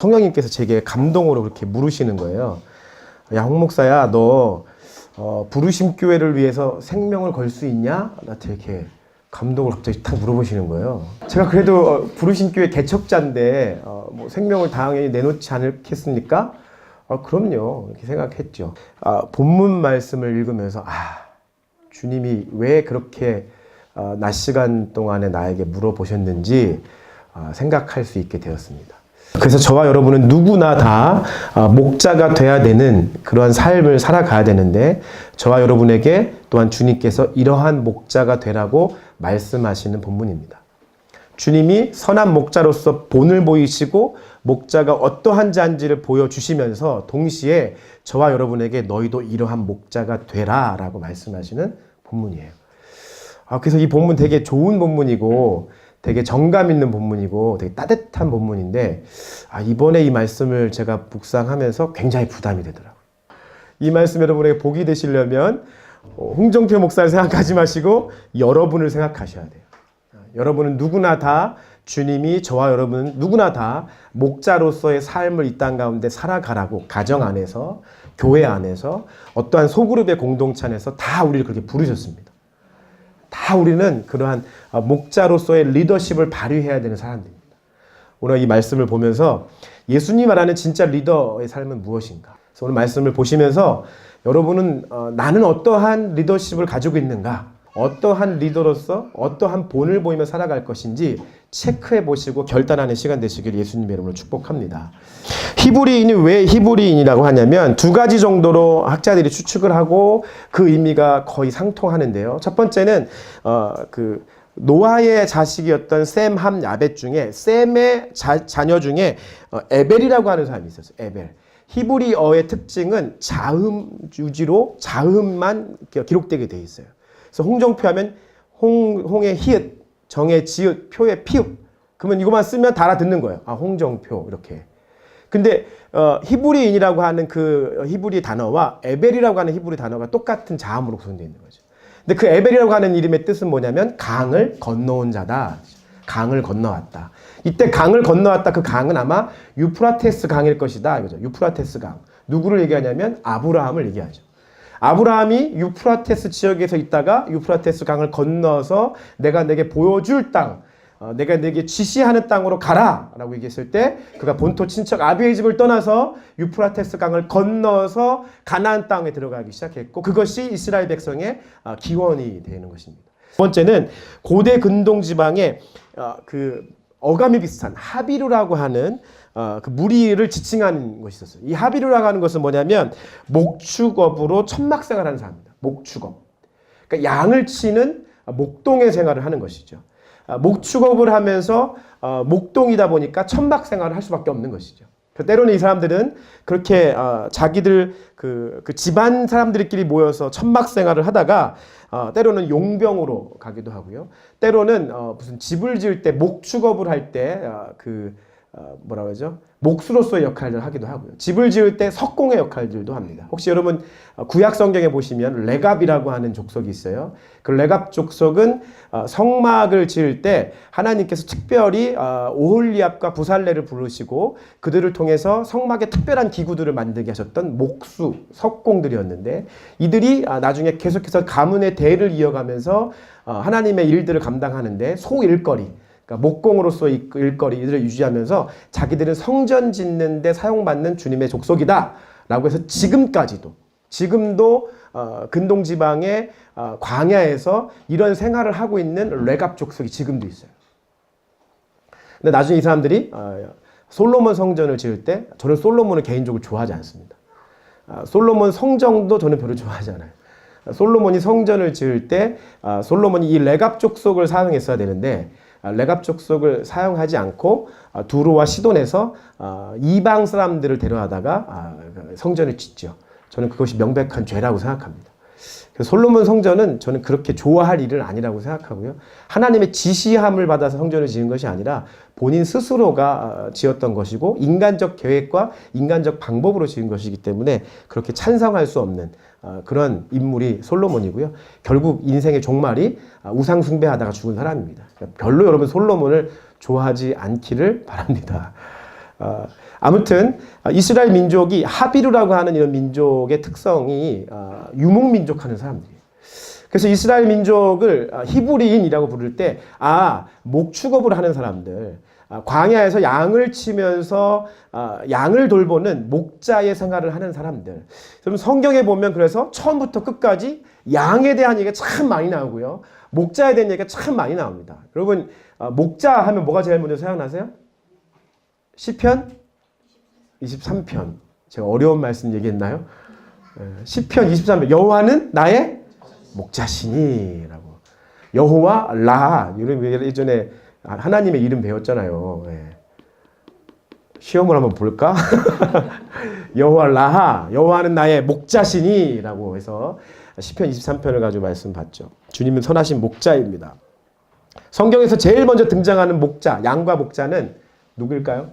성령님께서 제게 감동으로 그렇게 물으시는 거예요. 야, 홍 목사야, 너 부르심 교회를 위해서 생명을 걸 수 있냐? 나한테 이렇게 감동을 갑자기 탁 물어보시는 거예요. 제가 그래도 부르심 교회 개척자인데 뭐 생명을 당연히 내놓지 않겠습니까? 그럼요. 이렇게 생각했죠. 본문 말씀을 읽으면서 주님이 왜 그렇게 낮 시간 동안에 나에게 물어보셨는지 생각할 수 있게 되었습니다. 그래서 저와 여러분은 누구나 다 목자가 돼야 되는 그러한 삶을 살아가야 되는데, 저와 여러분에게 또한 주님께서 이러한 목자가 되라고 말씀하시는 본문입니다. 주님이 선한 목자로서 본을 보이시고 목자가 어떠한 자인지를 보여주시면서 동시에 저와 여러분에게 너희도 이러한 목자가 되라 라고 말씀하시는 본문이에요. 그래서 이 본문 되게 좋은 본문이고 되게 정감 있는 본문이고 되게 따뜻한 본문인데, 이번에 이 말씀을 제가 묵상하면서 굉장히 부담이 되더라고요. 이 말씀 여러분에게 복이 되시려면 홍정표 목사를 생각하지 마시고 여러분을 생각하셔야 돼요. 여러분은 누구나 다, 주님이 저와 여러분은 누구나 다 목자로서의 삶을 이 땅 가운데 살아가라고 가정 안에서, 교회 안에서, 어떠한 소그룹의 공동체 안에서 다 우리를 그렇게 부르셨습니다. 다 우리는 그러한 목자로서의 리더십을 발휘해야 되는 사람들입니다. 오늘 이 말씀을 보면서 예수님 말하는 진짜 리더의 삶은 무엇인가? 그래서 오늘 말씀을 보시면서 여러분은 나는 어떠한 리더십을 가지고 있는가? 어떠한 리더로서 어떠한 본을 보이며 살아갈 것인지 체크해 보시고 결단하는 시간 되시길 예수님의 이름으로 축복합니다. 히브리인이 왜 히브리인이라고 하냐면 두 가지 정도로 학자들이 추측을 하고 그 의미가 거의 상통하는데요. 첫 번째는 노아의 자식이었던 셈, 함, 야벳 중에 셈의 자녀 중에 에벨이라고 하는 사람이 있었어요. 에벨. 히브리어의 특징은 자음 유지로 자음만 기록되게 돼 있어요. 그래서 홍정표 하면 홍의 히읗, 정의 지읒, 표의 피읍. 그러면 이것만 쓰면 다 알아듣는 거예요. 홍정표 이렇게. 근데 히브리인이라고 하는 그 히브리 단어와 에벨이라고 하는 히브리 단어가 똑같은 자음으로 구성되어 있는 거죠. 근데 그 에벨이라고 하는 이름의 뜻은 뭐냐면 강을 건너온 자다. 강을 건너왔다. 이때 강을 건너왔다. 그 강은 아마 유프라테스 강일 것이다. 이거죠. 유프라테스 강. 누구를 얘기하냐면 아브라함을 얘기하죠. 아브라함이 유프라테스 지역에서 있다가 유프라테스 강을 건너서 내가 내게 보여줄 땅, 내가 내게 지시하는 땅으로 가라 라고 얘기했을 때 그가 본토 친척 아비의 집을 떠나서 유프라테스 강을 건너서 가나안 땅에 들어가기 시작했고, 그것이 이스라엘 백성의 기원이 되는 것입니다. 두 번째는 고대 근동 지방에 그 어감이 비슷한 하비루라고 하는 그 무리를 지칭하는 것이 있었어요. 이 하비루라고 하는 것은 뭐냐면 목축업으로 천막생활하는 사람입니다. 목축업. 그러니까 양을 치는 목동의 생활을 하는 것이죠. 목축업을 하면서 목동이다 보니까 천막 생활을 할 수밖에 없는 것이죠. 때로는 이 사람들은 그렇게 자기들 그 집안 사람들끼리 모여서 천막 생활을 하다가 때로는 용병으로 가기도 하고요. 때로는 무슨 집을 지을 때 목축업을 할 때 뭐라고 하죠? 목수로서의 역할을 하기도 하고요. 집을 지을 때 석공의 역할들도 합니다. 혹시 여러분 구약 성경에 보시면 레갑이라고 하는 족속이 있어요. 그 레갑 족속은 성막을 지을 때 하나님께서 특별히 오홀리압과 부살레를 부르시고 그들을 통해서 성막에 특별한 기구들을 만들게 하셨던 목수, 석공들이었는데, 이들이 나중에 계속해서 가문의 대를 이어가면서 하나님의 일들을 감당하는데 소일거리, 그러니까 목공으로서의 일거리 이들을 유지하면서 자기들은 성전 짓는 데 사용받는 주님의 족속이다 라고 해서 지금도 근동지방의 광야에서 이런 생활을 하고 있는 레갑 족속이 지금도 있어요. 근데 나중에 이 사람들이 솔로몬 성전을 지을 때, 저는 솔로몬을 개인적으로 좋아하지 않습니다. 솔로몬 성정도 저는 별로 좋아하지 않아요. 솔로몬이 성전을 지을 때 솔로몬이 이 레갑 족속을 사용했어야 되는데 레갑 족속을 사용하지 않고 두로와 시돈에서 이방 사람들을 데려다가 성전을 짓죠. 저는 그것이 명백한 죄라고 생각합니다. 그래서 솔로몬 성전은 저는 그렇게 좋아할 일은 아니라고 생각하고요. 하나님의 지시함을 받아서 성전을 지은 것이 아니라 본인 스스로가 지었던 것이고 인간적 계획과 인간적 방법으로 지은 것이기 때문에 그렇게 찬성할 수 없는 그런 인물이 솔로몬이고요. 결국 인생의 종말이 우상 숭배하다가 죽은 사람입니다. 별로 여러분 솔로몬을 좋아하지 않기를 바랍니다. 아무튼 이스라엘 민족이 하비루라고 하는 이런 민족의 특성이 유목민족하는 사람들이에요. 그래서 이스라엘 민족을 히브리인이라고 부를 때 목축업을 하는 사람들, 광야에서 양을 치면서 양을 돌보는 목자의 생활을 하는 사람들. 그럼 성경에 보면 그래서 처음부터 끝까지 양에 대한 얘기가 참 많이 나오고요. 목자에 대한 얘기가 참 많이 나옵니다. 여러분 목자 하면 뭐가 제일 먼저 생각나세요? 시편 23편. 제가 어려운 말씀 얘기했나요? 시편 23편. 여호와는 나의 목자시니라고. 여호와 라 이런 예전에 하나님의 이름 배웠잖아요. 시험을 한번 볼까? 여호와 라하, 여호와는 나의 목자시니라고 해서 시편 23편을 가지고 말씀 봤죠. 주님은 선하신 목자입니다. 성경에서 제일 먼저 등장하는 목자, 양과 목자는 누구일까요?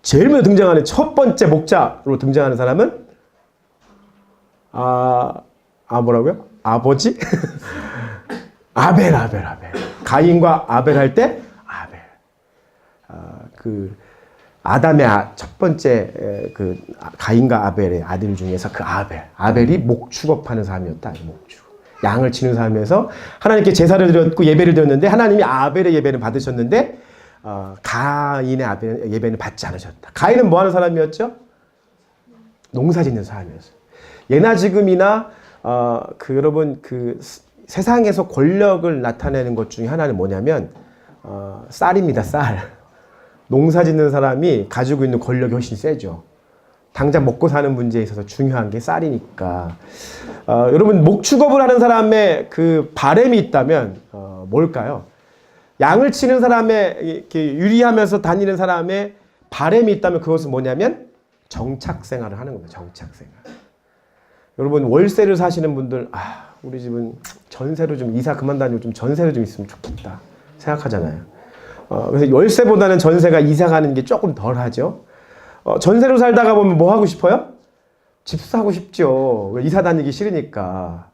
제일 먼저 등장하는 첫 번째 목자로 등장하는 사람은 뭐라고요? 아버지? 아벨. 가인과 아벨 할 때 아벨. 아담의 첫 번째 가인과 아벨의 아들 중에서 그 아벨이 목축업하는 사람이었다. 목축. 양을 치는 사람에서 하나님께 제사를 드렸고 예배를 드렸는데 하나님이 아벨의 예배를 받으셨는데 가인의 아벨의 예배는 받지 않으셨다. 가인은 뭐 하는 사람이었죠? 농사 짓는 사람이었어요. 예나 지금이나 여러분 세상에서 권력을 나타내는 것 중에 하나는 뭐냐면 쌀입니다. 쌀. 농사 짓는 사람이 가지고 있는 권력이 훨씬 세죠. 당장 먹고 사는 문제에 있어서 중요한 게 쌀이니까. 여러분 목축업을 하는 사람의 그 바램이 있다면 뭘까요? 양을 치는 사람의 이렇게 유리하면서 다니는 사람의 바램이 있다면 그것은 뭐냐면 정착 생활을 하는 겁니다. 정착 생활. 여러분 월세를 사시는 분들 우리 집은 전세로 좀 이사 그만 다니고 좀 전세로 좀 있으면 좋겠다 생각하잖아요. 그래서 월세보다는 전세가 이사 가는 게 조금 덜 하죠. 전세로 살다가 보면 뭐 하고 싶어요? 집 사고 싶죠. 왜 이사 다니기 싫으니까.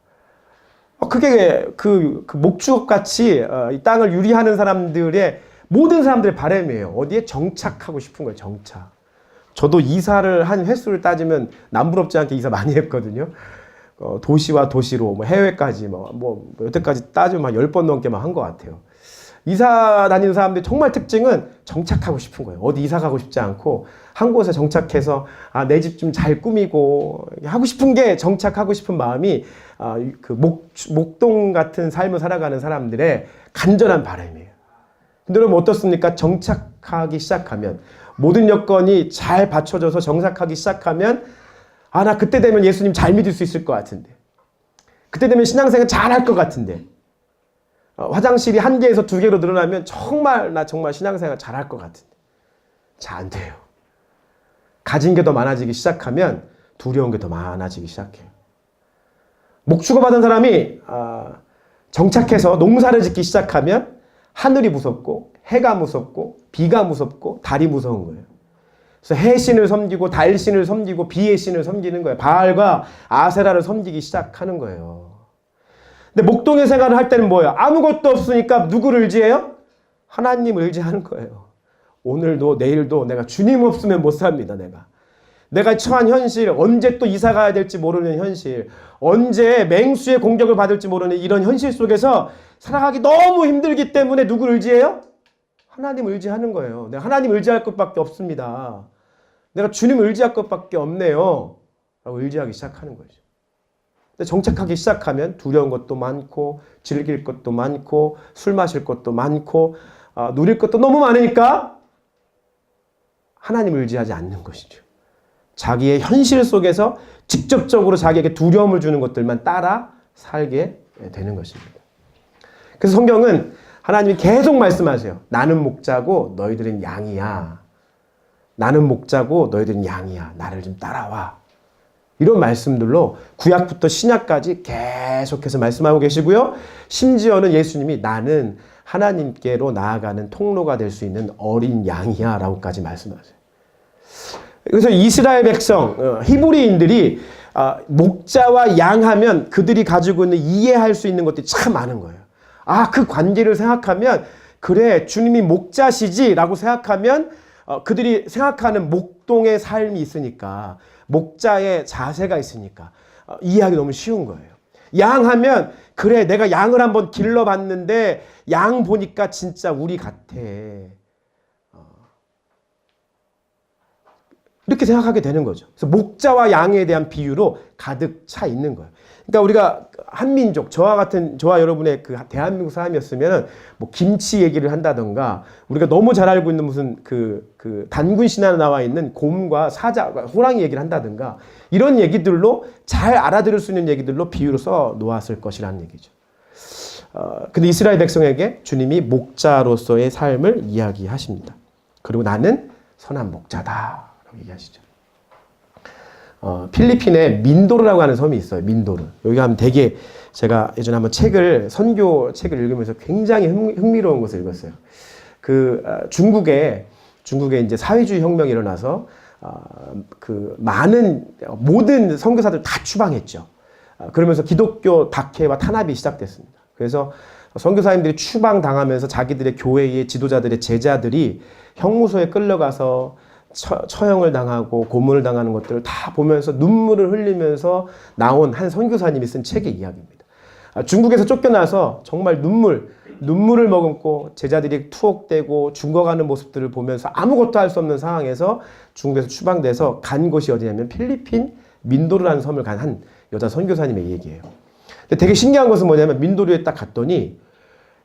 그게 그 목축업 같이 이 땅을 유리하는 사람들의 모든 사람들의 바람이에요. 어디에 정착하고 싶은 거예요. 정착. 저도 이사를 한 횟수를 따지면 남부럽지 않게 이사 많이 했거든요. 도시와 도시로 해외까지 여태까지 따지면 한 10번 넘게 한 것 같아요. 이사 다니는 사람들의 정말 특징은 정착하고 싶은 거예요. 어디 이사 가고 싶지 않고 한 곳에 정착해서 내 집 좀 잘 꾸미고 하고 싶은 게 정착하고 싶은 마음이 목동 같은 삶을 살아가는 사람들의 간절한 바람이에요. 근데 여러분 어떻습니까? 정착하기 시작하면 모든 여건이 잘 받쳐져서 정착하기 시작하면 나 그때 되면 예수님 잘 믿을 수 있을 것 같은데 그때 되면 신앙생활 잘 할 것 같은데 화장실이 1개에서 2개로 늘어나면 나 정말 신앙생활 잘 할 것 같은데 잘 안 돼요. 가진 게 더 많아지기 시작하면 두려운 게 더 많아지기 시작해요. 목축업 하던 사람이 정착해서 농사를 짓기 시작하면 하늘이 무섭고 해가 무섭고 비가 무섭고 달이 무서운 거예요. 그래서 해신을 섬기고 달신을 섬기고 비의 신을 섬기는 거예요. 바알과 아세라를 섬기기 시작하는 거예요. 근데 목동의 생활을 할 때는 뭐예요? 아무것도 없으니까 누구를 의지해요? 하나님을 의지하는 거예요. 오늘도 내일도 내가 주님 없으면 못 삽니다. 내가 처한 현실, 언제 또 이사 가야 될지 모르는 현실, 언제 맹수의 공격을 받을지 모르는 이런 현실 속에서 살아가기 너무 힘들기 때문에 누구를 의지해요? 하나님을 의지하는 거예요. 내가 하나님 의지할 것밖에 없습니다. 내가 주님을 의지할 것밖에 없네요. 라고 의지하기 시작하는 거죠. 근데 정착하기 시작하면 두려운 것도 많고 즐길 것도 많고 술 마실 것도 많고 누릴 것도 너무 많으니까 하나님을 의지하지 않는 것이죠. 자기의 현실 속에서 직접적으로 자기에게 두려움을 주는 것들만 따라 살게 되는 것입니다. 그래서 성경은 하나님이 계속 말씀하세요. 나는 목자고 너희들은 양이야. 나는 목자고 너희들은 양이야. 나를 좀 따라와. 이런 말씀들로 구약부터 신약까지 계속해서 말씀하고 계시고요. 심지어는 예수님이 나는 하나님께로 나아가는 통로가 될 수 있는 어린 양이야 라고까지 말씀하세요. 그래서 이스라엘 백성, 히브리인들이 목자와 양 하면 그들이 가지고 있는 이해할 수 있는 것들이 참 많은 거예요. 그 관계를 생각하면 그래 주님이 목자시지라고 생각하면 그들이 생각하는 목동의 삶이 있으니까 목자의 자세가 있으니까 이해하기 너무 쉬운 거예요. 양 하면 그래 내가 양을 한번 길러봤는데 양 보니까 진짜 우리 같아. 이렇게 생각하게 되는 거죠. 그래서 목자와 양에 대한 비유로 가득 차 있는 거예요. 그러니까 우리가 한민족, 저와 여러분의 그 대한민국 사람이었으면 뭐 김치 얘기를 한다던가 우리가 너무 잘 알고 있는 무슨 그 단군 신화에 나와 있는 곰과 사자, 호랑이 얘기를 한다던가 이런 얘기들로 잘 알아들을 수 있는 얘기들로 비유로 써 놓았을 것이라는 얘기죠. 근데 이스라엘 백성에게 주님이 목자로서의 삶을 이야기하십니다. 그리고 나는 선한 목자다. 얘기하시죠. 필리핀에 민도르라고 하는 섬이 있어요. 민도르. 여기 가면 되게 제가 예전에 한번 선교 책을 읽으면서 굉장히 흥미로운 것을 읽었어요. 중국에 이제 사회주의 혁명이 일어나서 모든 선교사들 다 추방했죠. 그러면서 기독교 박해와 탄압이 시작됐습니다. 그래서 선교사님들이 추방당하면서 자기들의 교회의 지도자들의 제자들이 형무소에 끌려가서 처형을 당하고 고문을 당하는 것들을 다 보면서 눈물을 흘리면서 나온 한 선교사님이 쓴 책의 이야기입니다. 중국에서 쫓겨나서 정말 눈물을 머금고 제자들이 투옥되고 죽어가는 모습들을 보면서 아무것도 할 수 없는 상황에서 중국에서 추방돼서 간 곳이 어디냐면 필리핀 민도르라는 섬을 간 한 여자 선교사님의 얘기예요. 근데 되게 신기한 것은 뭐냐면 민도르에 딱 갔더니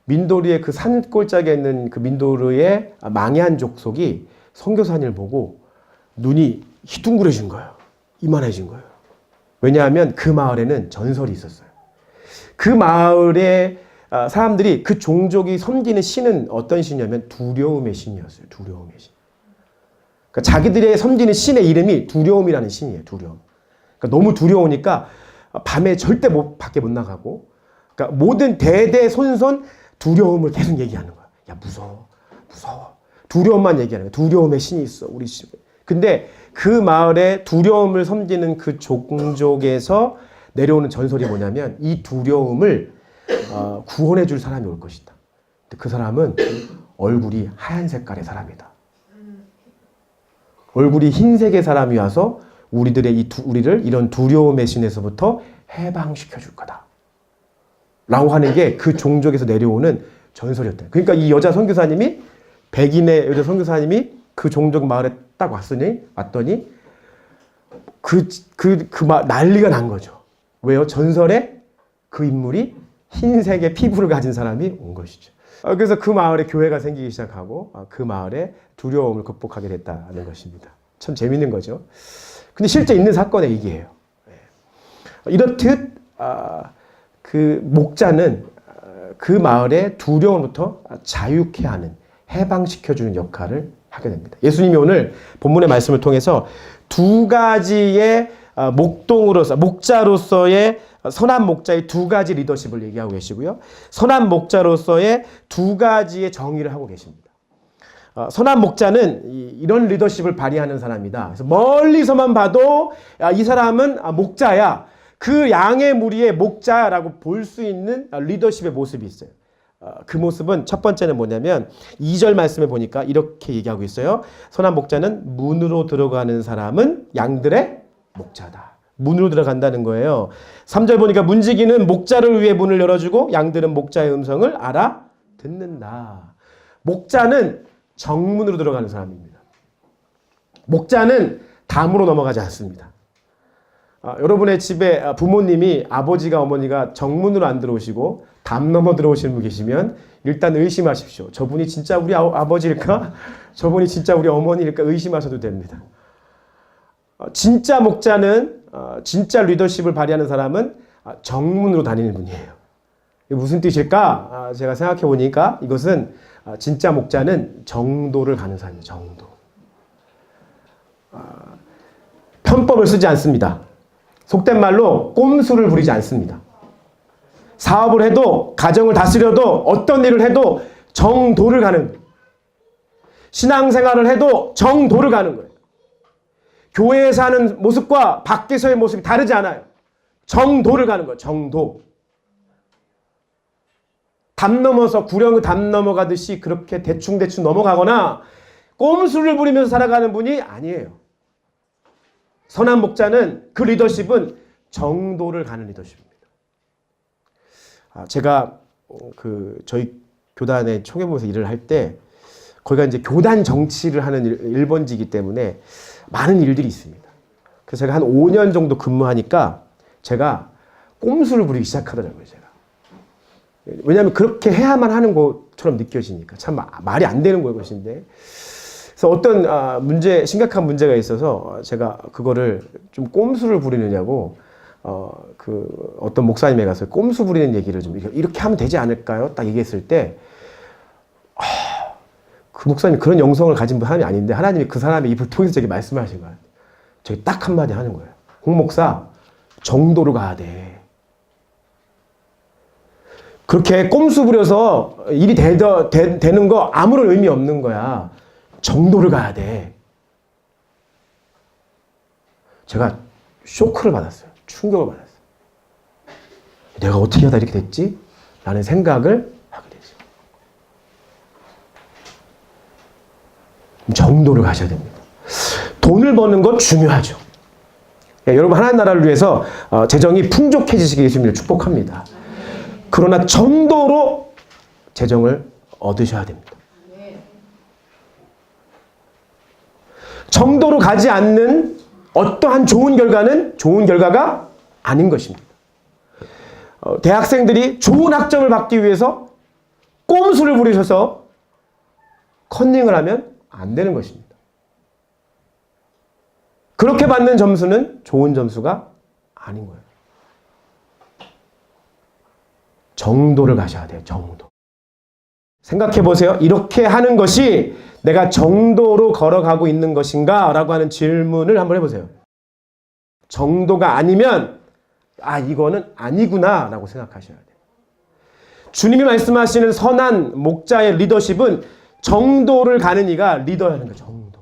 민도르의 그 산골짜기에 있는 그 민도르의 망해한 족속이 선교사님을 보고 눈이 희둥그레진 거예요. 이만해진 거예요. 왜냐하면 그 마을에는 전설이 있었어요. 그 마을의 사람들이 그 종족이 섬기는 신은 어떤 신이냐면 두려움의 신이었어요. 두려움의 신. 그러니까 자기들의 섬기는 신의 이름이 두려움이라는 신이에요. 두려움. 그러니까 너무 두려우니까 밤에 절대 밖에 못 나가고 그러니까 모든 대대손손 두려움을 계속 얘기하는 거야. 야 무서워. 두려움만 얘기하는 거야. 두려움의 신이 있어. 우리 집에. 근데 그 마을에 두려움을 섬기는 그 종족에서 내려오는 전설이 뭐냐면 이 두려움을 구원해 줄 사람이 올 것이다. 근데 그 사람은 얼굴이 하얀 색깔의 사람이다. 얼굴이 흰색의 사람이 와서 우리를 이런 두려움의 신에서부터 해방시켜 줄 거다. 라고 하는 게 그 종족에서 내려오는 전설이었다. 그러니까 이 여자 선교사님이 백인의 여자 선교사님이 그 종족 마을에 딱 왔더니 난리가 난 거죠. 왜요? 전설에 그 인물이 흰색의 피부를 가진 사람이 온 것이죠. 그래서 그 마을에 교회가 생기기 시작하고 그 마을에 두려움을 극복하게 됐다는 것입니다. 참 재밌는 거죠. 근데 실제 있는 사건의 얘기예요. 이렇듯 그 목자는 그 마을의 두려움부터 자유케 하는 해방시켜주는 역할을 하게 됩니다. 예수님이 오늘 본문의 말씀을 통해서 두 가지의 목자로서의 선한 목자의 두 가지 리더십을 얘기하고 계시고요. 선한 목자로서의 두 가지의 정의를 하고 계십니다. 선한 목자는 이런 리더십을 발휘하는 사람이다. 그래서 멀리서만 봐도 이 사람은 목자야. 그 양의 무리의 목자라고 볼 수 있는 리더십의 모습이 있어요. 그 모습은 첫 번째는 뭐냐면 2절 말씀에 보니까 이렇게 얘기하고 있어요. 선한 목자는 문으로 들어가는 사람은 양들의 목자다. 문으로 들어간다는 거예요. 3절 보니까 문지기는 목자를 위해 문을 열어주고 양들은 목자의 음성을 알아듣는다. 목자는 정문으로 들어가는 사람입니다. 목자는 담으로 넘어가지 않습니다. 여러분의 집에 부모님이 아버지가 어머니가 정문으로 안 들어오시고 담 넘어 들어오시는 분 계시면 일단 의심하십시오. 저분이 진짜 우리 아버지일까? 저분이 진짜 우리 어머니일까? 의심하셔도 됩니다. 진짜 목자는 진짜 리더십을 발휘하는 사람은 정문으로 다니는 분이에요. 이게 무슨 뜻일까? 제가 생각해 보니까 이것은 진짜 목자는 정도를 가는 사람이에요. 정도. 편법을 쓰지 않습니다. 속된 말로 꼼수를 부리지 않습니다. 사업을 해도 가정을 다스려도 어떤 일을 해도 정도를 가는 거예요. 신앙생활을 해도 정도를 가는 거예요. 교회에서 하는 모습과 밖에서의 모습이 다르지 않아요. 정도를 가는 거예요. 정도. 담 넘어서 구령 담 넘어가듯이 그렇게 대충대충 넘어가거나 꼼수를 부리면서 살아가는 분이 아니에요. 선한 목자는 그 리더십은 정도를 가는 리더십입니다. 제가 저희 교단의 총회부에서 일을 할 때 거기가 이제 교단 정치를 하는 일번지이기 때문에 많은 일들이 있습니다. 그래서 제가 한 5년 정도 근무하니까 제가 꼼수를 부리기 시작하더라고요, 제가. 왜냐하면 그렇게 해야만 하는 것처럼 느껴지니까. 참 말이 안 되는 것인데. 그래서 어떤 심각한 문제가 있어서 제가 그거를 좀 꼼수를 부리느냐고 어떤 목사님에 가서 꼼수 부리는 얘기를 좀 이렇게 하면 되지 않을까요? 딱 얘기했을 때 그 목사님 그런 영성을 가진 사람이 아닌데 하나님이 그 사람의 입을 통해서 제게 말씀을 하신 거예요. 저기 딱 한마디 하는 거예요. 홍 목사, 정도로 가야 돼. 그렇게 꼼수 부려서 일이 되는 거 아무런 의미 없는 거야. 정도를 가야 돼. 제가 쇼크를 받았어요. 충격을 받았어요. 내가 어떻게 하다 이렇게 됐지? 라는 생각을 하게 되죠. 정도를 가셔야 됩니다. 돈을 버는 건 중요하죠. 여러분 하나님 나라를 위해서 재정이 풍족해지시길 예수님을 축복합니다. 그러나 정도로 재정을 얻으셔야 됩니다. 정도로 가지 않는 어떠한 좋은 결과는 좋은 결과가 아닌 것입니다. 대학생들이 좋은 학점을 받기 위해서 꼼수를 부리셔서 컨닝을 하면 안 되는 것입니다. 그렇게 받는 점수는 좋은 점수가 아닌 거예요. 정도를 가셔야 돼요. 정도. 생각해 보세요. 이렇게 하는 것이 내가 정도로 걸어가고 있는 것인가? 라고 하는 질문을 한번 해보세요. 정도가 아니면 이거는 아니구나 라고 생각하셔야 돼요. 주님이 말씀하시는 선한 목자의 리더십은 정도를 가는 이가 리더라는 거예요. 정도.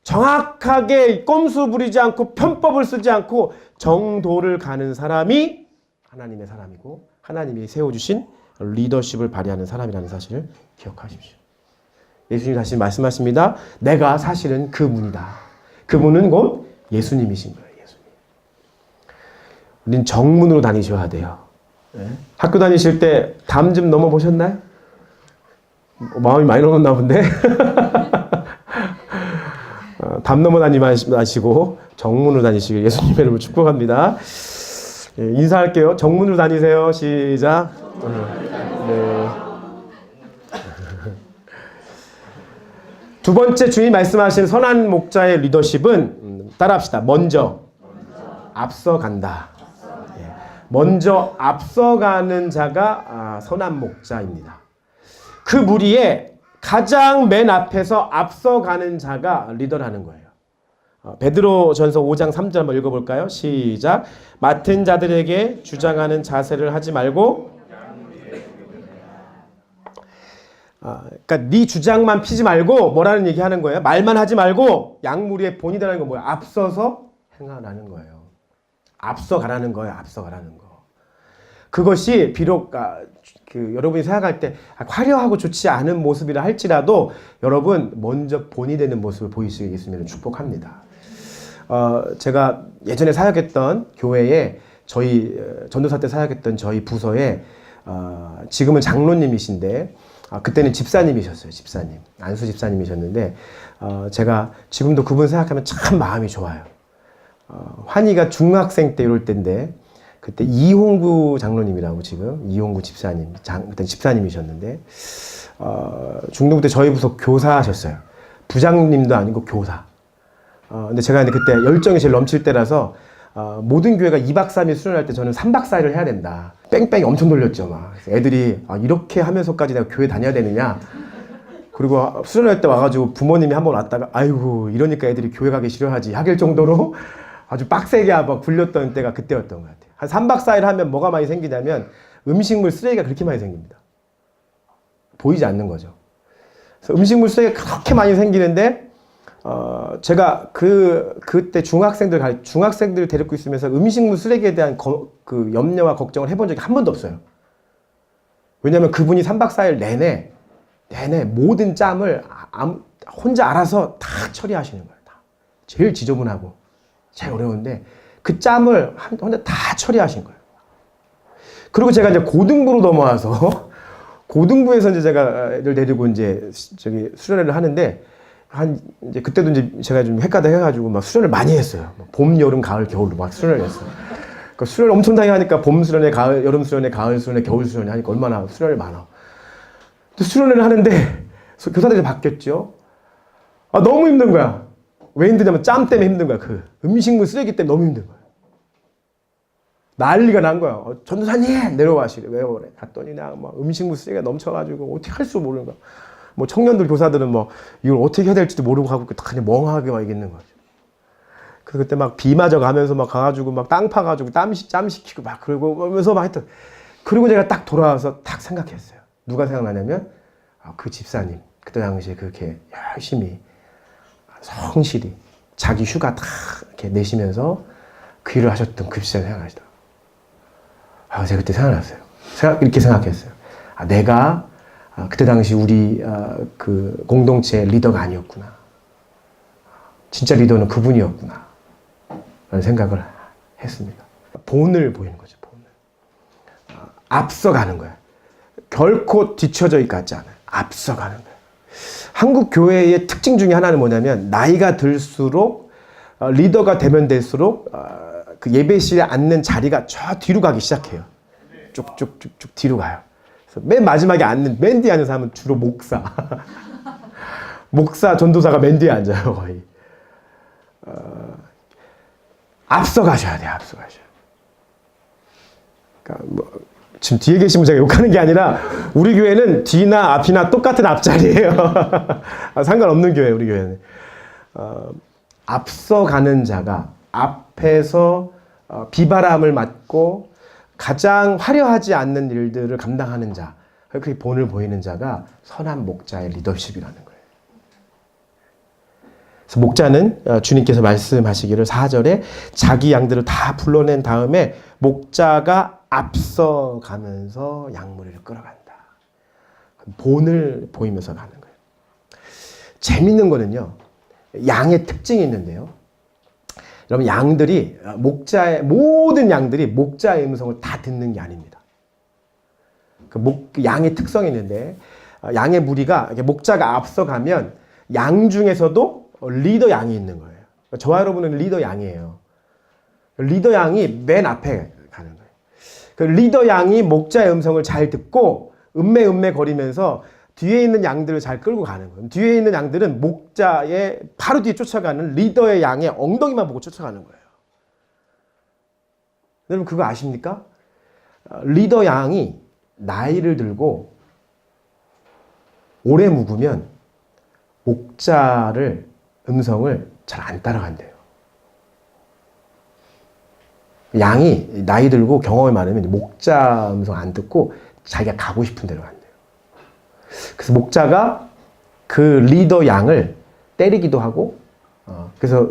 정확하게 꼼수 부리지 않고 편법을 쓰지 않고 정도를 가는 사람이 하나님의 사람이고 하나님이 세워주신 리더십을 발휘하는 사람이라는 사실을 기억하십시오. 예수님이 다시 말씀하십니다. 내가 사실은 그 문이다. 그 문은 곧 예수님이신 거예요. 예수님. 우린 정문으로 다니셔야 돼요. 네? 학교 다니실 때 담 좀 넘어보셨나요? 마음이 많이 넘었나 본데? 담 넘어 다니지 마시고 정문으로 다니시길 예수님의 이름으로 축복합니다. 인사할게요. 정문으로 다니세요. 시작. 네. 두 번째 주님 말씀하신 선한 목자의 리더십은 따라합시다. 먼저 앞서간다. 먼저 앞서가는 자가 선한 목자입니다. 그 무리에 가장 맨 앞에서 앞서가는 자가 리더라는 거예요. 베드로전서 5장 3절 한번 읽어볼까요? 시작. 맡은 자들에게 주장하는 자세를 하지 말고 그러니까 네 주장만 피지 말고 뭐라는 얘기 하는 거예요? 말만 하지 말고 양무리의 본이라는 건 뭐예요? 앞서서 행하라는 거예요. 앞서가라는 거예요. 앞서가라는 거. 그것이 비록 여러분이 생각할 때 화려하고 좋지 않은 모습이라 할지라도 여러분 먼저 본이 되는 모습을 보이시길 예수님은 축복합니다. 제가 예전에 사역했던 교회에 저희 전도사 때 사역했던 저희 부서에 지금은 장로님이신데 그때는 집사님이셨어요. 집사님. 안수 집사님이셨는데 제가 지금도 그분 생각하면 참 마음이 좋아요. 환희가 중학생 때 이럴 때인데 그때 이홍구 장로님이라고 지금 이홍구 집사님 그때 집사님이셨는데 중등부 때 저희 부서 교사하셨어요. 부장님도 아니고 교사. 근데 제가 그때 열정이 제일 넘칠 때라서 모든 교회가 2박 3일 수련할 때 저는 3박 4일을 해야 된다. 뺑뺑이 엄청 돌렸죠. 막. 애들이 이렇게 하면서까지 내가 교회 다녀야 되느냐. 그리고 수련할 때 와가지고 부모님이 한번 왔다가 아이고 이러니까 애들이 교회 가기 싫어하지 하길 정도로 아주 빡세게 막 굴렸던 때가 그때였던 것 같아요. 한 3박 4일 하면 뭐가 많이 생기냐면 음식물 쓰레기가 그렇게 많이 생깁니다. 보이지 않는 거죠. 그래서 음식물 쓰레기가 그렇게 많이 생기는데 제가 그때 중학생들을 데리고 있으면서 음식물 쓰레기에 대한 그 염려와 걱정을 해본 적이 한 번도 없어요. 왜냐하면 그분이 3박 4일 내내 모든 짬을 혼자 알아서 다 처리하시는 거예요. 다. 제일 지저분하고 제일 어려운데 그 짬을 혼자 다 처리하신 거예요. 그리고 제가 이제 고등부로 넘어와서 고등부에서 이제 제가 애를 데리고 이제 저기 수련회를 하는데 이제 그때도 이제 제가 좀 헷가닥 해가지고 막 수련을 많이 했어요. 봄, 여름, 가을, 겨울로 막 수련을 했어요. 그러니까 수련을 엄청나게 하니까 봄 수련회, 가을, 여름 수련회, 가을 수련회, 겨울 수련회 하니까 얼마나 수련을 많아. 수련회를 하는데 교사들이 바뀌었죠. 너무 힘든 거야. 왜 힘드냐면 짬 때문에 힘든 거야. 그 음식물 쓰레기 때문에 너무 힘든 거야. 난리가 난 거야. 전도사님 내려와시래. 왜 그래? 갔더니 막 음식물 쓰레기가 넘쳐가지고 어떻게 할 줄 모르는 거야. 뭐 청년들 교사들은 뭐 이걸 어떻게 해야 될지도 모르고 하고 그냥 멍하게 와 있는 거죠. 그래서 그때 막 비 맞아 가면서 막 가가지고 막 땅 파가지고 짬 시키고 막 그러면서 막 했던. 그리고 제가 딱 돌아와서 딱 생각했어요. 누가 생각나냐면 그 집사님 그때 당시에 그렇게 열심히 성실히 자기 휴가 다 이렇게 내시면서 그 일을 하셨던 그 집사님 생각나시다. 제가 그때 생각났어요. 이렇게 생각했어요. 내가 그때 당시 우리 그 공동체 리더가 아니었구나. 진짜 리더는 그분이었구나. 라는 생각을 했습니다. 본을 보이는 거죠. 본을. 앞서가는 거예요. 결코 뒤처져 있지 않아요. 앞서가는 거예요. 한국 교회의 특징 중에 하나는 뭐냐면 나이가 들수록 리더가 되면 될수록 그 예배실에 앉는 자리가 저 뒤로 가기 시작해요. 쭉쭉쭉쭉 뒤로 가요. 그래서 맨 마지막에 앉는, 맨 뒤에 앉는 사람은 주로 목사. 목사, 전도사가 맨 뒤에 앉아요, 거의. 앞서 가셔야 돼요, 앞서 가셔야 돼요. 그러니까 뭐, 지금 뒤에 계신 분 제가 욕하는 게 아니라 우리 교회는 뒤나 앞이나 똑같은 앞자리예요. 상관없는 교회, 우리 교회는. 앞서가는 자가 앞에서 비바람을 맞고 가장 화려하지 않는 일들을 감당하는 자, 그렇게 본을 보이는 자가 선한 목자의 리더십이라는 거예요. 그래서 목자는 주님께서 말씀하시기를 4절에 자기 양들을 다 불러낸 다음에 목자가 앞서가면서 양무리를 끌어간다. 본을 보이면서 가는 거예요. 재밌는 거는요. 양의 특징이 있는데요. 여러분 양들이 모든 양들이 목자의 음성을 다 듣는 게 아닙니다. 그 양의 특성이 있는데 양의 무리가 목자가 앞서가면 양 중에서도 리더 양이 있는 거예요. 저와 여러분은 리더 양이에요. 리더 양이 맨 앞에 가는 거예요. 그 리더 양이 목자의 음성을 잘 듣고 음매 거리면서 뒤에 있는 양들을 잘 끌고 가는 거예요. 뒤에 있는 양들은 목자의 바로 뒤에 쫓아가는 리더의 양의 엉덩이만 보고 쫓아가는 거예요. 여러분 그거 아십니까? 리더 양이 나이를 들고 오래 묵으면 목자를 음성을 잘 안 따라간대요. 양이 나이 들고 경험이 많으면 목자 음성 안 듣고 자기가 가고 싶은 데로 간대요. 그래서 목자가 그 리더 양을 때리기도 하고, 그래서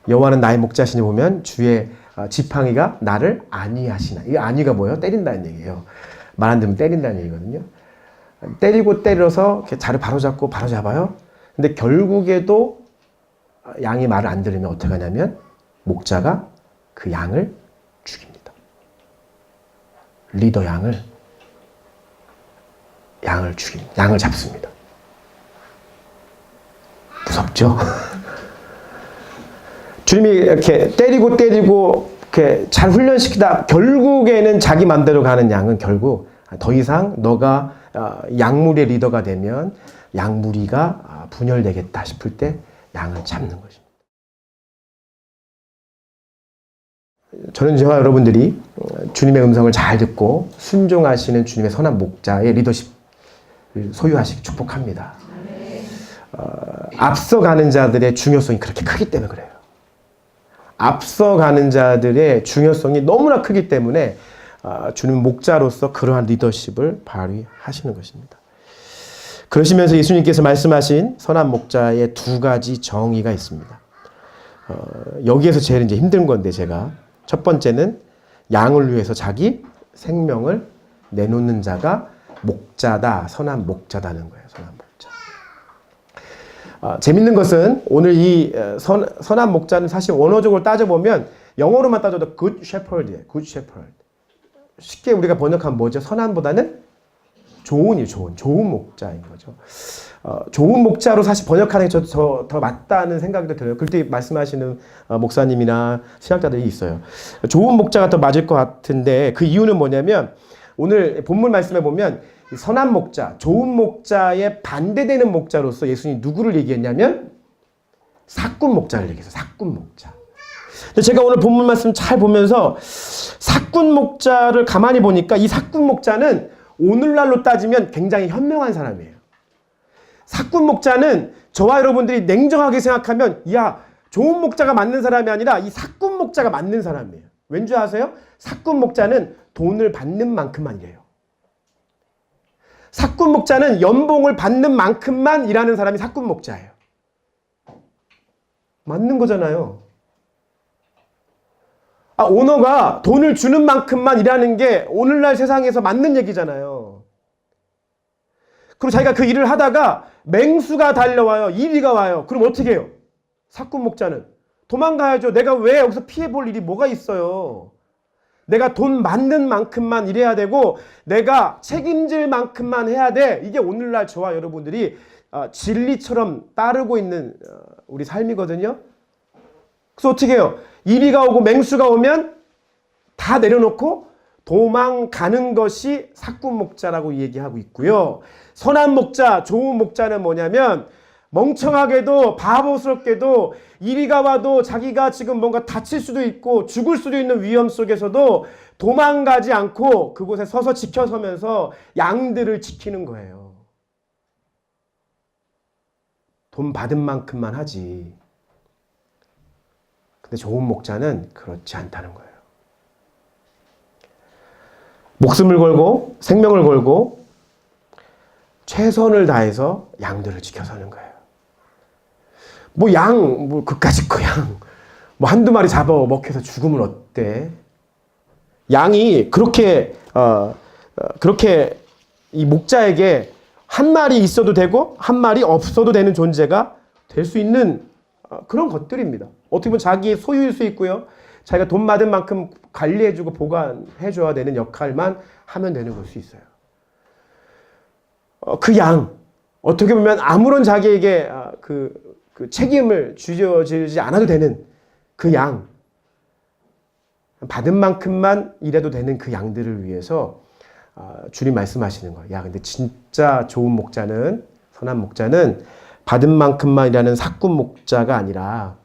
여호와는 나의 목자시니 보면 주의 지팡이가 나를 안위하시나. 이 안위가 뭐예요? 때린다는 얘기예요. 말 안 듣으면 때린다는 얘기거든요. 때리고 때려서 자를 바로잡고 바로잡아요. 근데 결국에도 양이 말을 안 들으면 어떻게 하냐면 목자가 그 양을 죽입니다. 리더 양을 죽입니다. 양을 잡습니다. 무섭죠? 주님이 이렇게 때리고 이렇게 잘 훈련시키다 결국에는 자기 맘대로 가는 양은 결국 더 이상 너가 양무리의 리더가 되면 양무리가 분열되겠다 싶을 때 양을 잡는 것입니다. 저는 저와 여러분들이 주님의 음성을 잘 듣고 순종하시는 주님의 선한 목자의 리더십을 소유하시기 축복합니다. 앞서가는 자들의 중요성이 그렇게 크기 때문에 그래요. 앞서가는 자들의 중요성이 너무나 크기 때문에 주님 목자로서 그러한 리더십을 발휘하시는 것입니다. 그러시면서 예수님께서 말씀하신 선한 목자의 두 가지 정의가 있습니다. 여기에서 제일 이제 힘든 건데 제가 첫 번째는 양을 위해서 자기 생명을 내놓는 자가 목자다, 선한 목자다는 거예요. 선한 목자. 재밌는 것은 오늘 이 선한 목자는 사실 원어적으로 따져보면 영어로만 따져도 good shepherd이에요. good shepherd. 쉽게 우리가 번역하면 뭐죠? 선한보다는 좋은 목자인 거죠. 좋은 목자로 사실 번역하는 게 더 맞다는 생각이 들어요. 그때 말씀하시는 목사님이나 신학자들이 있어요. 좋은 목자가 더 맞을 것 같은데 그 이유는 뭐냐면 오늘 본문 말씀에 보면 선한 목자, 좋은 목자에 반대되는 목자로서 예수님이 누구를 얘기했냐면 사꾼 목자를 얘기했어요. 사꾼 목자. 근데 제가 오늘 본문 말씀 잘 보면서 사꾼 목자를 가만히 보니까 이 사꾼 목자는 오늘날로 따지면 굉장히 현명한 사람이에요. 사꾼 목자는 저와 여러분들이 냉정하게 생각하면 야, 좋은 목자가 맞는 사람이 아니라 이 사꾼 목자가 맞는 사람이에요. 왠지 아세요? 사꾼 목자는 돈을 받는 만큼만 일해요. 사꾼 목자는 연봉을 받는 만큼만 일하는 사람이 사꾼 목자예요. 맞는 거잖아요. 오너가 돈을 주는 만큼만 일하는 게 오늘날 세상에서 맞는 얘기잖아요. 그리고 자기가 그 일을 하다가 맹수가 달려와요. 이비가 와요. 그럼 어떻게 해요? 사꾼 목자는 도망가야죠. 내가 왜 여기서 피해 볼 일이 뭐가 있어요? 내가 돈 받는 만큼만 일해야 되고 내가 책임질 만큼만 해야 돼. 이게 오늘날 저와 여러분들이 진리처럼 따르고 있는 우리 삶이거든요. 그래서 어떻게 해요? 이비가 오고 맹수가 오면 다 내려놓고 도망가는 것이 사꾼 목자라고 얘기하고 있고요. 선한 목자, 좋은 목자는 뭐냐면 멍청하게도 바보스럽게도 이비가 와도 자기가 지금 뭔가 다칠 수도 있고 죽을 수도 있는 위험 속에서도 도망가지 않고 그곳에 서서 지켜서면서 양들을 지키는 거예요. 돈 받은 만큼만 하지. 근데 좋은 목자는 그렇지 않다는 거예요. 목숨을 걸고 생명을 걸고 최선을 다해서 양들을 지켜서는 거예요. 그까짓 거 양. 한두 마리 잡아 먹혀서 죽으면 어때? 양이 그렇게 이 목자에게 한 마리 있어도 되고 한 마리 없어도 되는 존재가 될 수 있는 그런 것들입니다. 어떻게 보면 자기의 소유일 수 있고요. 자기가 돈 받은 만큼 관리해주고 보관해줘야 되는 역할만 하면 되는 걸 수 있어요. 그 양, 어떻게 보면 아무런 자기에게 그 책임을 주어지지 않아도 되는 그 양, 받은 만큼만 일해도 되는 그 양들을 위해서 주님 말씀하시는 거예요. 야, 근데 진짜 좋은 목자는, 선한 목자는 받은 만큼만 일하는 사꾼 목자가 아니라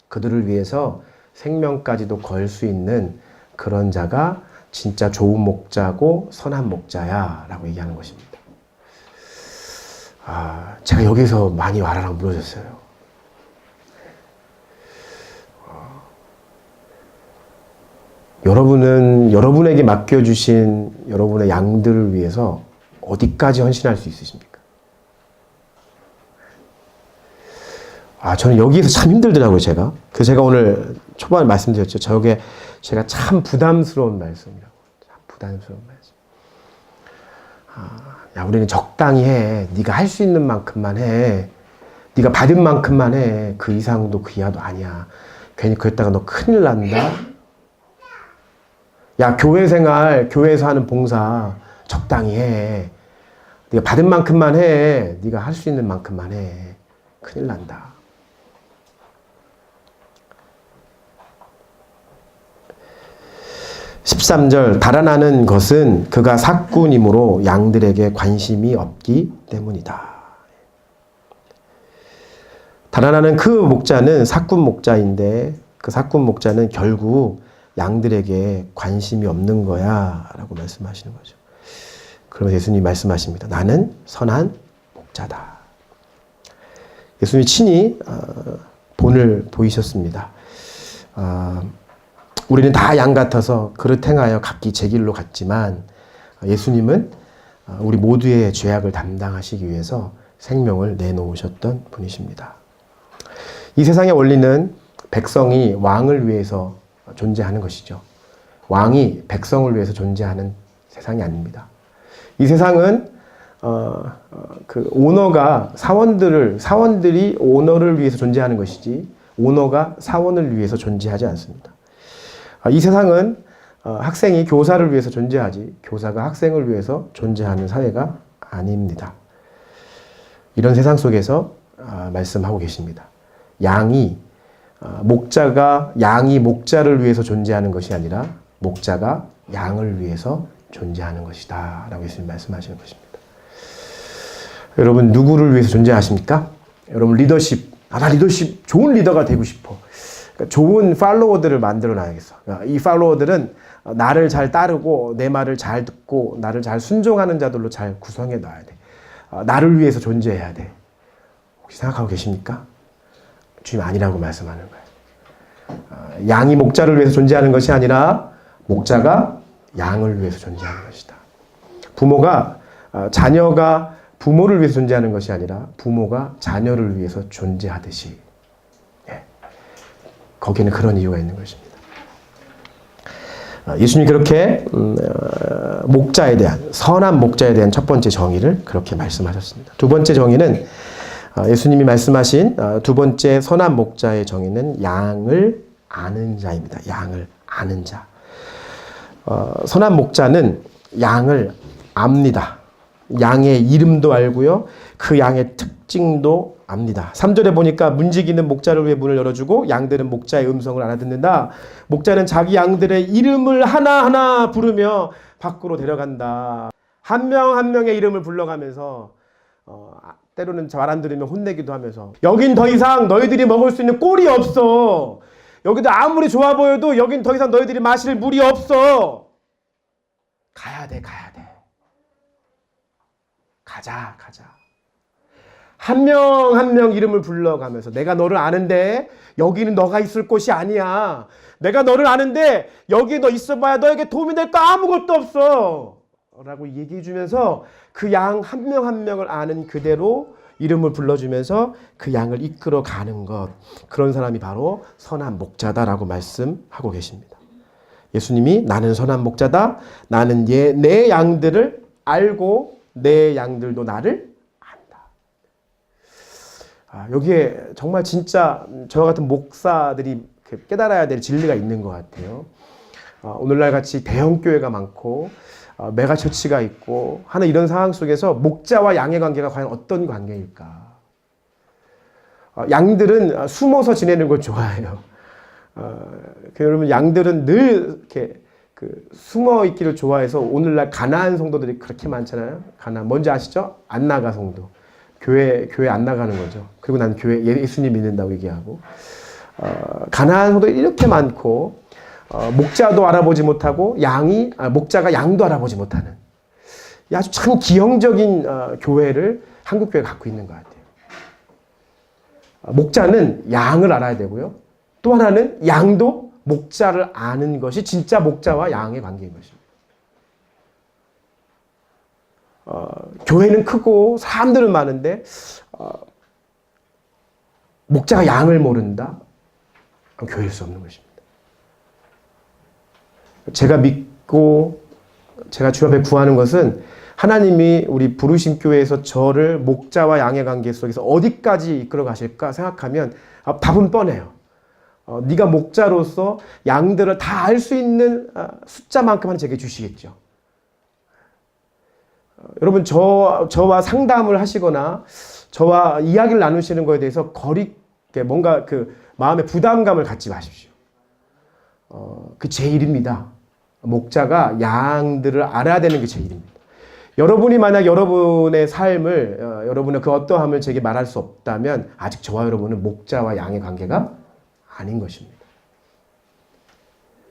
그들을 위해서 생명까지도 걸 수 있는 그런 자가 진짜 좋은 목자고 선한 목자야 라고 얘기하는 것입니다. 제가 여기서 많이 와라랑 물어졌어요. 여러분은 여러분에게 맡겨주신 여러분의 양들을 위해서 어디까지 헌신할 수 있으십니까? 저는 여기에서 참 힘들더라고요, 제가. 그래서 제가 오늘 초반에 말씀드렸죠. 저게 제가 참 부담스러운 말씀이라고. 참 부담스러운 말씀. 야, 우리는 적당히 해. 네가 할 수 있는 만큼만 해. 네가 받은 만큼만 해. 그 이상도 그 이하도 아니야. 괜히 그랬다가 너 큰일 난다. 야, 교회 생활, 교회에서 하는 봉사 적당히 해. 네가 받은 만큼만 해. 네가 할 수 있는 만큼만 해. 큰일 난다. 13절 달아나는 것은 그가 사꾼이므로 양들에게 관심이 없기 때문이다. 달아나는 그 목자는 사꾼 목자인데 그 사꾼 목자는 결국 양들에게 관심이 없는 거야 라고 말씀하시는 거죠. 그러면서 예수님이 말씀하십니다. 나는 선한 목자다. 예수님이 친히 본을 보이셨습니다. 우리는 다 양 같아서 그릇 행하여 각기 제 길로 갔지만 예수님은 우리 모두의 죄악을 담당하시기 위해서 생명을 내놓으셨던 분이십니다. 이 세상의 원리는 백성이 왕을 위해서 존재하는 것이죠. 왕이 백성을 위해서 존재하는 세상이 아닙니다. 이 세상은 그 오너가 사원들이 오너를 위해서 존재하는 것이지 오너가 사원을 위해서 존재하지 않습니다. 이 세상은 학생이 교사를 위해서 존재하지 교사가 학생을 위해서 존재하는 사회가 아닙니다. 이런 세상 속에서 말씀하고 계십니다. 양이 목자를 위해서 존재하는 것이 아니라 목자가 양을 위해서 존재하는 것이다 라고 예수님 말씀하시는 것입니다. 여러분 누구를 위해서 존재하십니까? 여러분 리더십, 나 리더십 좋은 리더가 되고 싶어. 그러니까 좋은 팔로워들을 만들어 놔야겠어. 이 팔로워들은 나를 잘 따르고 내 말을 잘 듣고 나를 잘 순종하는 자들로 잘 구성해 놔야 돼. 나를 위해서 존재해야 돼. 혹시 생각하고 계십니까? 주님 아니라고 말씀하는 거예요. 양이 목자를 위해서 존재하는 것이 아니라 목자가 양을 위해서 존재하는 것이다. 자녀가 부모를 위해서 존재하는 것이 아니라 부모가 자녀를 위해서 존재하듯이 거기는 그런 이유가 있는 것입니다. 예수님이 그렇게 선한 목자에 대한 첫 번째 정의를 그렇게 말씀하셨습니다. 두 번째 정의는 예수님이 말씀하신 두 번째 선한 목자의 정의는 양을 아는 자입니다. 양을 아는 자. 선한 목자는 양을 압니다. 양의 이름도 알고요. 그 양의 특징도 압니다. 3절에 보니까 문지기는 목자를 위해 문을 열어주고 양들은 목자의 음성을 알아듣는다. 목자는 자기 양들의 이름을 하나하나 부르며 밖으로 데려간다. 한 명 한 명의 이름을 불러가면서 때로는 말 안 들으면 혼내기도 하면서 여긴 더 이상 너희들이 먹을 수 있는 꼴이 없어. 여기도 아무리 좋아 보여도 여긴 더 이상 너희들이 마실 물이 없어. 가야 돼. 가자. 한 명 한 명 이름을 불러가면서 내가 너를 아는데 여기는 너가 있을 곳이 아니야. 내가 너를 아는데 여기에 너 있어봐야 너에게 도움이 될 거 아무것도 없어. 라고 얘기해 주면서 그 양 한 명 한 명을 아는 그대로 이름을 불러주면서 그 양을 이끌어 가는 것. 그런 사람이 바로 선한 목자다라고 말씀하고 계십니다. 예수님이 나는 선한 목자다. 나는 내 양들을 알고 내 양들도 나를 여기에 정말 진짜 저와 같은 목사들이 깨달아야 될 진리가 있는 것 같아요. 오늘날 같이 대형 교회가 많고 메가처치가 있고 하는 이런 상황 속에서 목자와 양의 관계가 과연 어떤 관계일까? 양들은 숨어서 지내는 걸 좋아해요. 여러분 양들은 늘 이렇게 숨어 있기를 좋아해서 오늘날 가나안 성도들이 그렇게 많잖아요. 뭔지 아시죠? 안 나가 성도. 교회 안 나가는 거죠. 그리고 난 교회 예수님 믿는다고 얘기하고 가나안 성도들이 이렇게 많고 목자도 알아보지 못하고 목자가 양도 알아보지 못하는 아주 참 기형적인 교회를 한국 교회가 갖고 있는 것 같아요. 목자는 양을 알아야 되고요. 또 하나는 양도 목자를 아는 것이 진짜 목자와 양의 관계인 것입니다. 교회는 크고 사람들은 많은데 목자가 양을 모른다? 교회일 수 없는 것입니다. 제가 믿고 제가 주 앞에 구하는 것은 하나님이 우리 부르심 교회에서 저를 목자와 양의 관계 속에서 어디까지 이끌어 가실까 생각하면 답은 뻔해요. 네가 목자로서 양들을 다 알 수 있는 숫자만큼은 제게 주시겠죠. 여러분 저와 상담을 하시거나 저와 이야기를 나누시는 것에 대해서 뭔가 마음의 부담감을 갖지 마십시오. 그 제 일입니다. 목자가 양들을 알아야 되는 게 제 일입니다. 여러분이 만약 여러분의 삶을 여러분의 그 어떠함을 제게 말할 수 없다면 아직 저와 여러분은 목자와 양의 관계가 아닌 것입니다.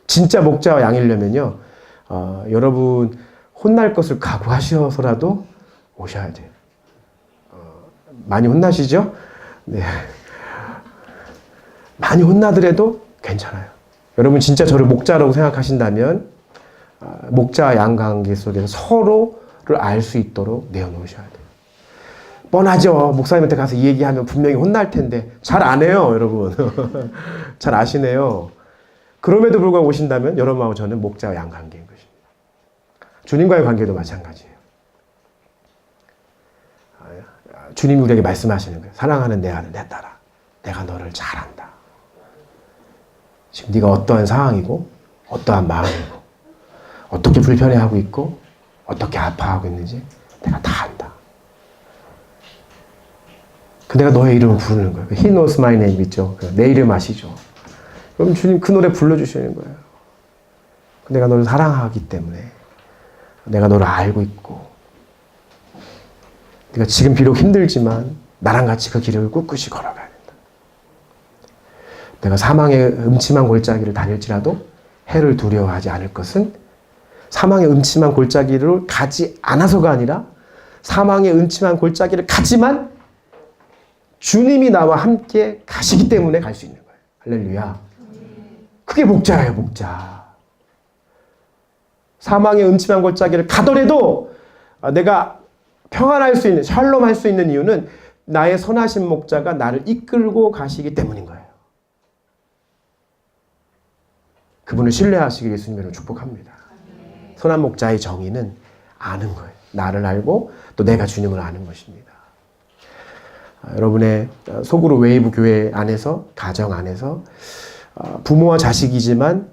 진짜 목자와 양이려면요, 여러분 혼날 것을 각오하셔서라도 오셔야 돼요. 많이 혼나시죠? 네. 많이 혼나더라도 괜찮아요. 여러분 진짜 저를 목자라고 생각하신다면 목자와 양 관계 속에서 서로를 알 수 있도록 내어놓으셔야 돼요. 뻔하죠. 목사님한테 가서 이 얘기하면 분명히 혼날 텐데 잘 안 해요, 여러분. 잘 아시네요. 그럼에도 불구하고 오신다면 여러분하고 저는 목자와 양 관계인 것입니다. 주님과의 관계도 마찬가지예요. 주님이 우리에게 말씀하시는 거예요. 사랑하는 내 아들, 내 딸아, 내가 너를 잘 안다. 지금 네가 어떠한 상황이고 어떠한 마음이고 어떻게 불편해하고 있고 어떻게 아파하고 있는지 내가 다 안다. 내가 너의 이름을 부르는 거예요. He knows my name 있죠. 내 이름 아시죠? 그럼 주님 그 노래 불러주시는 거예요. 내가 너를 사랑하기 때문에 내가 너를 알고 있고 네가 지금 비록 힘들지만 나랑 같이 그 길을 꿋꿋이 걸어가야 된다. 내가 사망의 음침한 골짜기를 다닐지라도 해를 두려워하지 않을 것은 사망의 음침한 골짜기를 가지 않아서가 아니라 사망의 음침한 골짜기를 가지만 주님이 나와 함께 가시기 때문에 갈 수 있는 거예요. 할렐루야. 그게 목자예요, 목자. 사망의 음침한 골짜기를 가더라도 내가 평안할 수 있는, 샬롬할 수 있는 이유는 나의 선하신 목자가 나를 이끌고 가시기 때문인 거예요. 그분을 신뢰하시길 예수님으로 축복합니다. 선한 목자의 정의는 아는 거예요. 나를 알고 또 내가 주님을 아는 것입니다. 여러분의 소그룹 웨이브 교회 안에서, 가정 안에서 부모와 자식이지만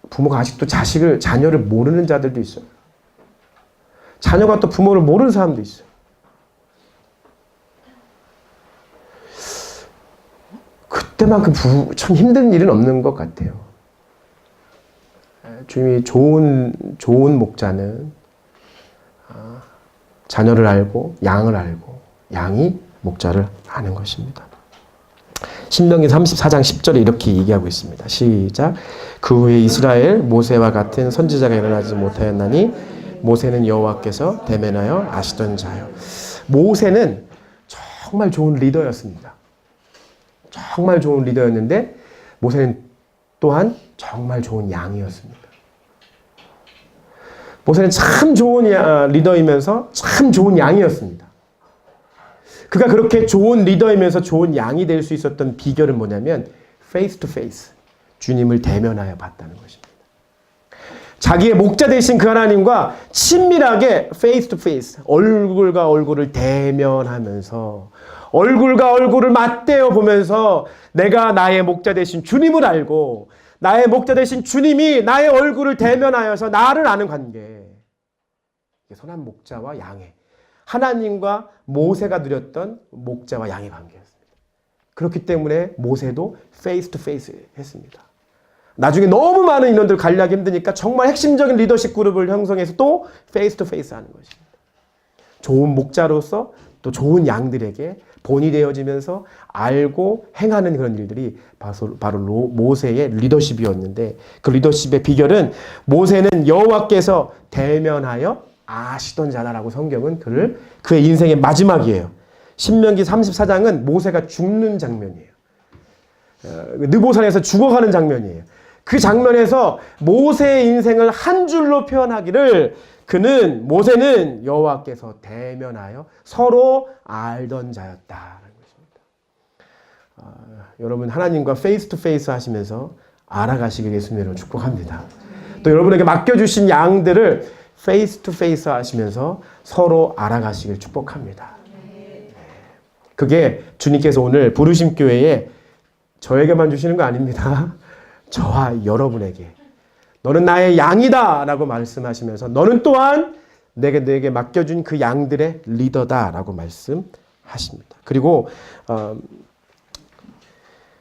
부모가 아직도 자녀를 모르는 자들도 있어요. 자녀가 또 부모를 모르는 사람도 있어요. 그때만큼 참 힘든 일은 없는 것 같아요. 주님이 좋은 목자는 자녀를 알고 양을 알고 양이 목자를 아는 것입니다. 신명기 34장 10절에 이렇게 얘기하고 있습니다. 시작. 그 후에 이스라엘 모세와 같은 선지자가 일어나지 못하였나니 모세는 여호와께서 대면하여 아시던 자요. 모세는 정말 좋은 리더였습니다. 정말 좋은 리더였는데 모세는 또한 정말 좋은 양이었습니다. 모세는 참 좋은 리더이면서 참 좋은 양이었습니다. 그가 그렇게 좋은 리더이면서 좋은 양이 될 수 있었던 비결은 뭐냐면 face to face, 주님을 대면하여 봤다는 것입니다. 자기의 목자 되신 그 하나님과 친밀하게 face to face, 얼굴과 얼굴을 대면하면서 얼굴과 얼굴을 맞대어 보면서 내가 나의 목자 되신 주님을 알고 나의 목자 되신 주님이 나의 얼굴을 대면하여서 나를 아는 관계. 선한 목자와 양의, 하나님과 모세가 누렸던 목자와 양의 관계였습니다. 그렇기 때문에 모세도 페이스 투 페이스 했습니다. 나중에 너무 많은 인원들 관리하기 힘드니까 정말 핵심적인 리더십 그룹을 형성해서 또 페이스 투 페이스 하는 것입니다. 좋은 목자로서 또 좋은 양들에게 본이 되어지면서 알고 행하는 그런 일들이 바로 모세의 리더십이었는데 그 리더십의 비결은 모세는 여호와께서 대면하여 아시던 자라라고 성경은 그의 인생의 마지막이에요. 신명기 34장은 모세가 죽는 장면이에요. 느보산에서 죽어가는 장면이에요. 그 장면에서 모세의 인생을 한 줄로 표현하기를 모세는 여호와께서 대면하여 서로 알던 자였다라는 것입니다. 여러분 하나님과 페이스 투 페이스 하시면서 알아가시길 예수님으로 축복합니다. 또 여러분에게 맡겨주신 양들을 페이스 투 페이스 하시면서 서로 알아가시길 축복합니다. 그게 주님께서 오늘 부르심교회에 저에게만 주시는 거 아닙니다. 저와 여러분에게 너는 나의 양이다 라고 말씀하시면서 너는 또한 내게 맡겨준 그 양들의 리더다 라고 말씀하십니다. 그리고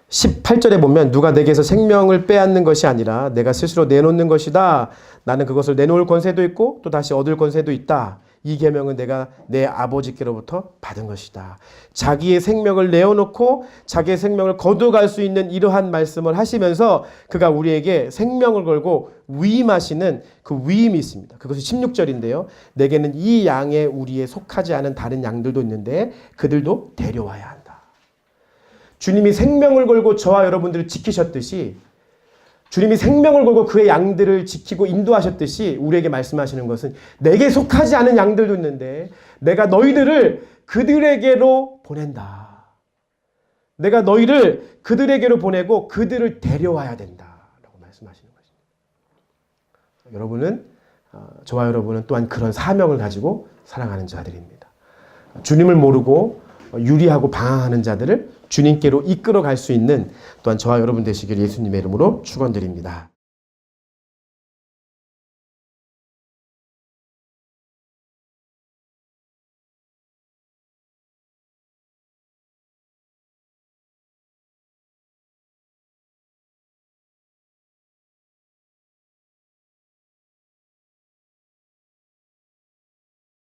18절에 보면 누가 내게서 생명을 빼앗는 것이 아니라 내가 스스로 내놓는 것이다. 나는 그것을 내놓을 권세도 있고 또 다시 얻을 권세도 있다. 이 계명은 내가 내 아버지께로부터 받은 것이다. 자기의 생명을 내어놓고 자기의 생명을 거두어갈 수 있는 이러한 말씀을 하시면서 그가 우리에게 생명을 걸고 위임하시는 그 위임이 있습니다. 그것이 16절인데요. 내게는 이 양의 우리에 속하지 않은 다른 양들도 있는데 그들도 데려와야 한다. 주님이 생명을 걸고 저와 여러분들을 지키셨듯이 주님이 생명을 걸고 그의 양들을 지키고 인도하셨듯이 우리에게 말씀하시는 것은 내게 속하지 않은 양들도 있는데 내가 너희들을 그들에게로 보낸다. 내가 너희를 그들에게로 보내고 그들을 데려와야 된다라고 말씀하시는 것입니다. 저와 여러분은 또한 그런 사명을 가지고 살아가는 자들입니다. 주님을 모르고 유리하고 방황하는 자들을 주님께로 이끌어 갈 수 있는 또한 저와 여러분 되시길 예수님의 이름으로 축원드립니다.